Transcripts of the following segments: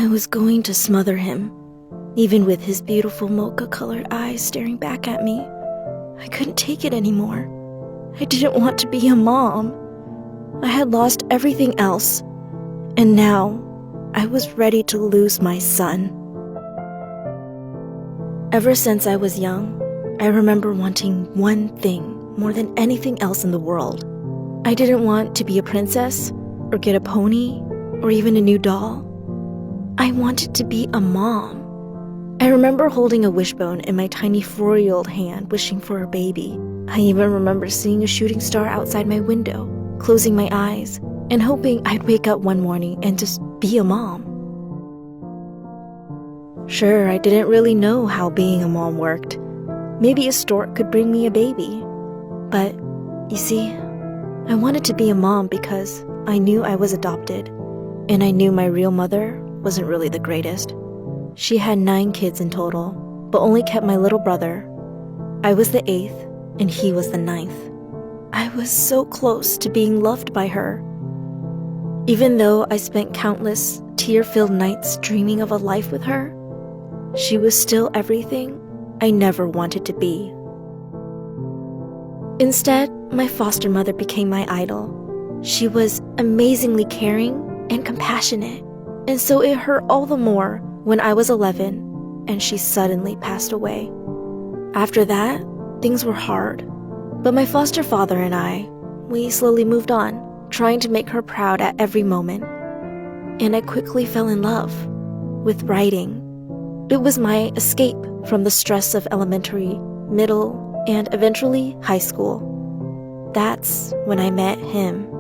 I was going to smother him, even with his beautiful mocha-colored eyes staring back at me. I couldn't take it anymore. I didn't want to be a mom. I had lost everything else, and now I was ready to lose my son. Ever since I was young, I remember wanting one thing more than anything else in the world. I didn't want to be a princess, or get a pony, or even a new doll. I wanted to be a mom. I remember holding a wishbone in my tiny 4-year-old hand, wishing for a baby. I even remember seeing a shooting star outside my window, closing my eyes, and hoping I'd wake up one morning and just be a mom. Sure, I didn't really know how being a mom worked. Maybe a stork could bring me a baby. But, you see, I wanted to be a mom because I knew I was adopted, and I knew my real mother wasn't really the greatest. She had 9 kids in total, but only kept my little brother. I was the 8th, and he was the 9th. I was so close to being loved by her. Even though I spent countless tear-filled nights dreaming of a life with her, she was still everything I never wanted to be. Instead, my foster mother became my idol. She was amazingly caring and compassionate, and so it hurt all the more when I was 11 and she suddenly passed away. After that, things were hard, but my foster father and we slowly moved on, trying to make her proud at every moment. And I quickly fell in love with writing. It was my escape from the stress of elementary, middle, and eventually high school. That's when I met him.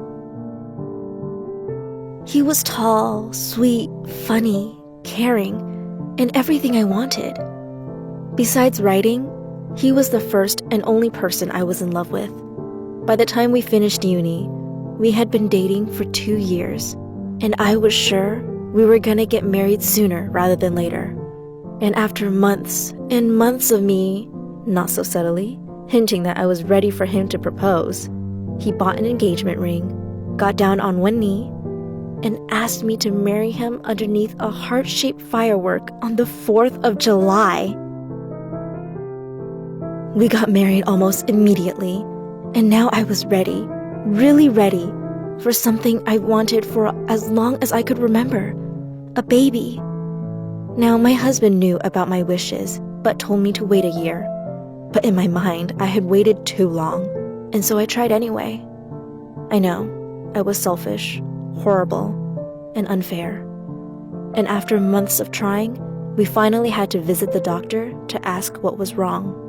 He was tall, sweet, funny, caring, and everything I wanted. Besides writing, he was the first and only person I was in love with. By the time we finished uni, we had been dating for 2 years, and I was sure we were gonna get married sooner rather than later. And after months and months of me, not so subtly, hinting that I was ready for him to propose, he bought an engagement ring, got down on one knee, and asked me to marry him underneath a heart-shaped firework on the 4th of July. We got married almost immediately, and now I was ready, really ready, for something I wanted for as long as I could remember, a baby. Now, my husband knew about my wishes, but told me to wait a year. But in my mind, I had waited too long, and so I tried anyway. I know, I was selfish, horrible, and unfair. And after months of trying, we finally had to visit the doctor to ask what was wrong.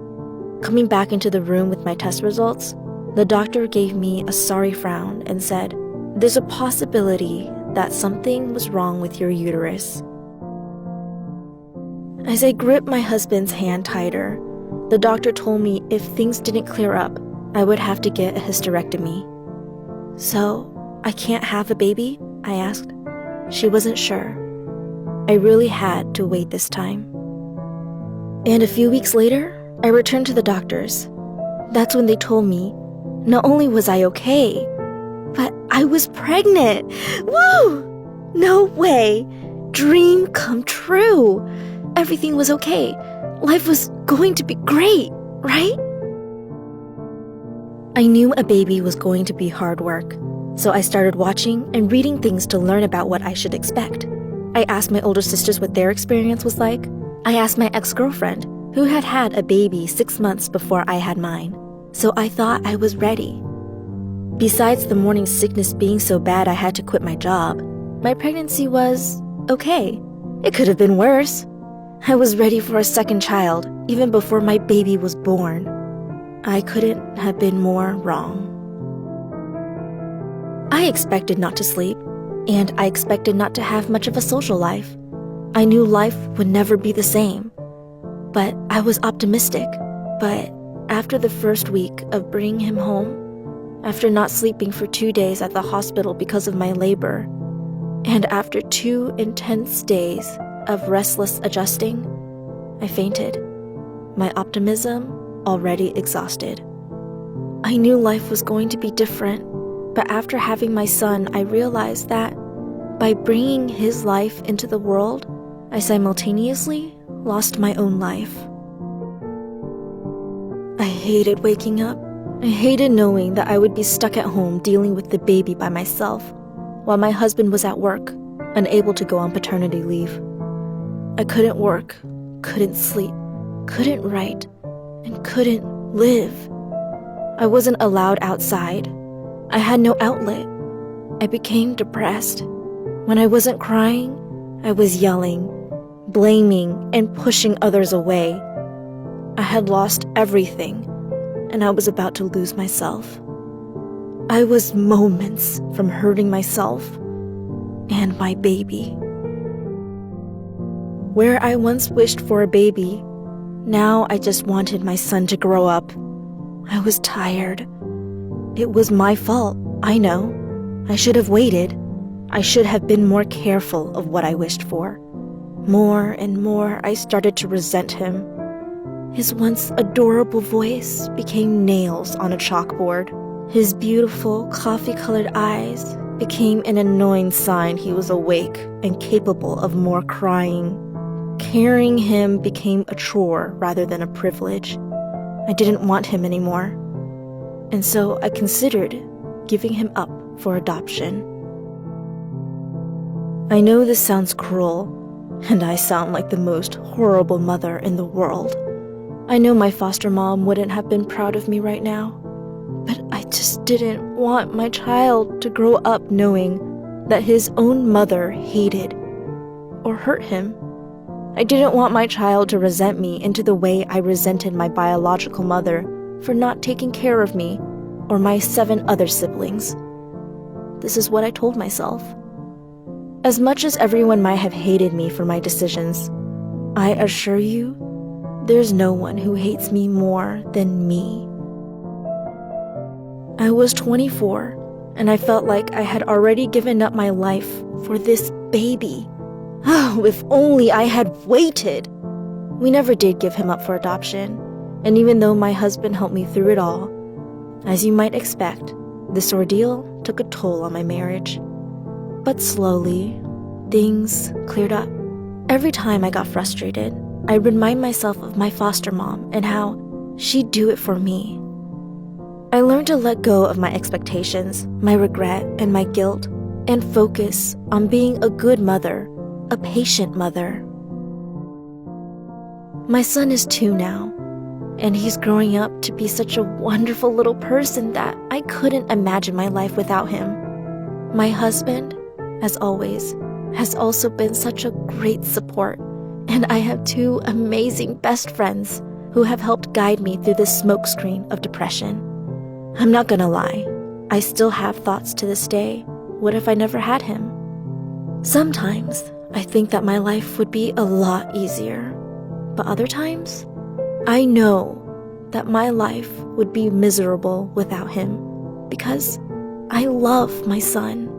Coming back into the room with my test results, the doctor gave me a sorry frown and said, "There's a possibility that something was wrong with your uterus." As I gripped my husband's hand tighter, the doctor told me if things didn't clear up, I would have to get a hysterectomy. "So, I can't have a baby?" I asked. She wasn't sure. I really had to wait this time. And a few weeks later, I returned to the doctors. That's when they told me not only was I okay, but I was pregnant. Woo! No way! Dream come true! Everything was okay. Life was going to be great, right? I knew a baby was going to be hard work, so I started watching and reading things to learn about what I should expect. I asked my older sisters what their experience was like. I asked my ex-girlfriend, who had had a baby 6 months before I had mine, so I thought I was ready. Besides the morning sickness being so bad I had to quit my job, my pregnancy was okay. It could have been worse. I was ready for a second child, even before my baby was born. I couldn't have been more wrong. I expected not to sleep, and I expected not to have much of a social life. I knew life would never be the same. But I was optimistic. But after the first week of bringing him home, after not sleeping for 2 days at the hospital because of my labor, and after 2 intense days of restless adjusting, I fainted, my optimism already exhausted. I knew life was going to be different, but after having my son, I realized that by bringing his life into the world, I simultaneously lost my own life. I hated waking up. I hated knowing that I would be stuck at home dealing with the baby by myself, while my husband was at work, unable to go on paternity leave. I couldn't work, couldn't sleep, couldn't write, and couldn't live. I wasn't allowed outside. I had no outlet. I became depressed. When I wasn't crying, I was yelling, blaming, and pushing others away. I had lost everything, and I was about to lose myself. I was moments from hurting myself and my baby. Where I once wished for a baby, now I just wanted my son to grow up. I was tired. It was my fault, I know. I should have waited. I should have been more careful of what I wished for. More and more, I started to resent him. His once adorable voice became nails on a chalkboard. His beautiful, coffee-colored eyes became an annoying sign he was awake and capable of more crying. Carrying him became a chore rather than a privilege. I didn't want him anymore. And so I considered giving him up for adoption. I know this sounds cruel, and I sound like the most horrible mother in the world. I know my foster mom wouldn't have been proud of me right now, but I just didn't want my child to grow up knowing that his own mother hated or hurt him. I didn't want my child to resent me into the way I resented my biological mother for not taking care of me or my 7 other siblings. This is what I told myself. As much as everyone might have hated me for my decisions, I assure you, there's no one who hates me more than me. I was 24, and I felt like I had already given up my life for this baby. Oh, if only I had waited! We never did give him up for adoption, and even though my husband helped me through it all, as you might expect, this ordeal took a toll on my marriage. But slowly, things cleared up. Every time I got frustrated, I'd remind myself of my foster mom and how she'd do it for me. I learned to let go of my expectations, my regret, and my guilt, and focus on being a good mother, a patient mother. My son is 2 now, and he's growing up to be such a wonderful little person that I couldn't imagine my life without him. My husband, as always, has also been such a great support, and I have 2 amazing best friends who have helped guide me through this smokescreen of depression. I'm not gonna lie, I still have thoughts to this day. What if I never had him? Sometimes I think that my life would be a lot easier, but other times, I know that my life would be miserable without him because I love my son.